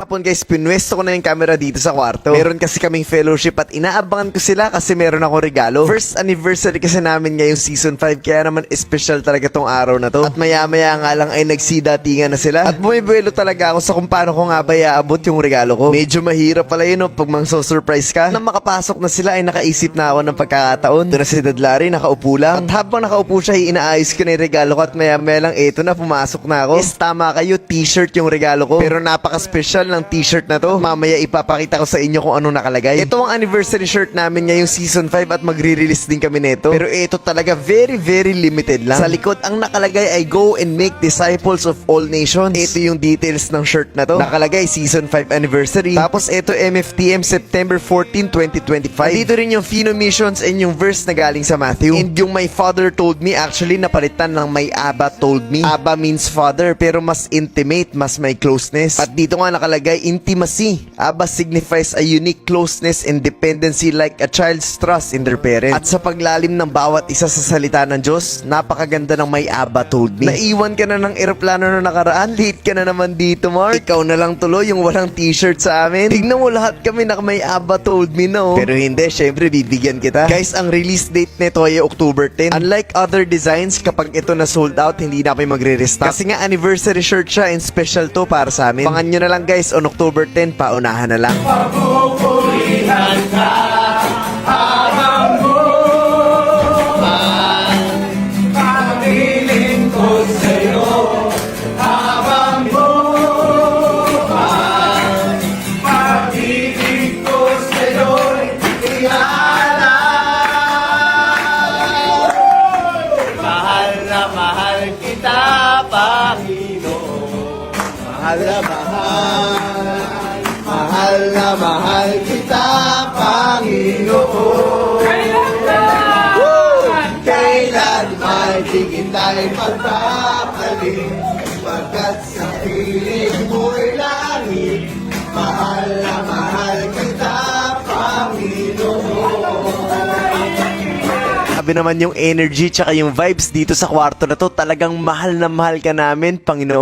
Hapon guys, pinwesto ko na yung camera dito sa kwarto. Meron kasi kaming fellowship at inaabangan ko sila kasi meron akong regalo. First anniversary kasi namin ngayong season 5 kaya naman special talaga tong araw na to. At maya-maya nga lang ay nagsidatingan na sila. At bumibuelo talaga ako sa kung paano ko nga ba iaabot yung regalo ko. Medyo mahirap pala yun pag mang-surprise ka. Nang makapasok na sila ay nakaisip na ako ng pagkakataon. Doon na si Dadlari, nakaupo lang. At habang nakaupo siya, inaayos ko na yung regalo ko at maya-maya lang eto na, pumasok na ako. Yes, tama kayo, t-shirt yung regalo ko. Pero napaka-special ng t-shirt na to. Mamaya ipapakita ko sa inyo kung anong nakalagay. Ito ang anniversary shirt namin ngayong season 5 at magre-release din kami nito. Pero ito talaga very limited lang. Sa likod ang nakalagay ay go and make disciples of all nations. Ito yung details ng shirt na to. Nakalagay season 5 anniversary. Tapos ito MFTM September 14, 2025. Dito rin yung Fino missions and yung verse na galing sa Matthew. And yung my father told me actually napalitan ng my Abba told me. Abba means father pero mas intimate, mas may closeness. At dito nga nakalagay intimacy. Abba signifies a unique closeness and dependency like a child's trust in their parent. At sa paglalim ng bawat isa sa salita ng Diyos, napakaganda ng may Abba told me. Naiwan ka na ng eroplano na nakaraan, late ka na naman dito, Mark. Ikaw na lang tuloy yung walang t-shirt sa amin. Tignan mo lahat kami na may Abba told me, no? Pero hindi, syempre bibigyan kita. Guys, ang release date nito ay October 10. Unlike other designs, kapag ito na sold out, hindi na kami magre-restock. Kasi nga anniversary shirt siya and special to para sa amin. Pangan nyo na lang guys, on October 10, paunahan na lang. Papupulihan ka habang buhay. Paglilingkod sa'yo habang buhay. Pag-ibig ko sa'yo'y ialay. Mahal na mahal kita, Panginoon. Mahal na mahal. Mahal na mahal kita, Panginoon. Kailanman di kita'y magpapalit, pagkat sa piling mo'y langit. Mahal na mahal kita, Panginoon. Sabi naman yung energy tsaka yung vibes dito sa kwarto na to, talagang mahal na mahal ka namin, Panginoon.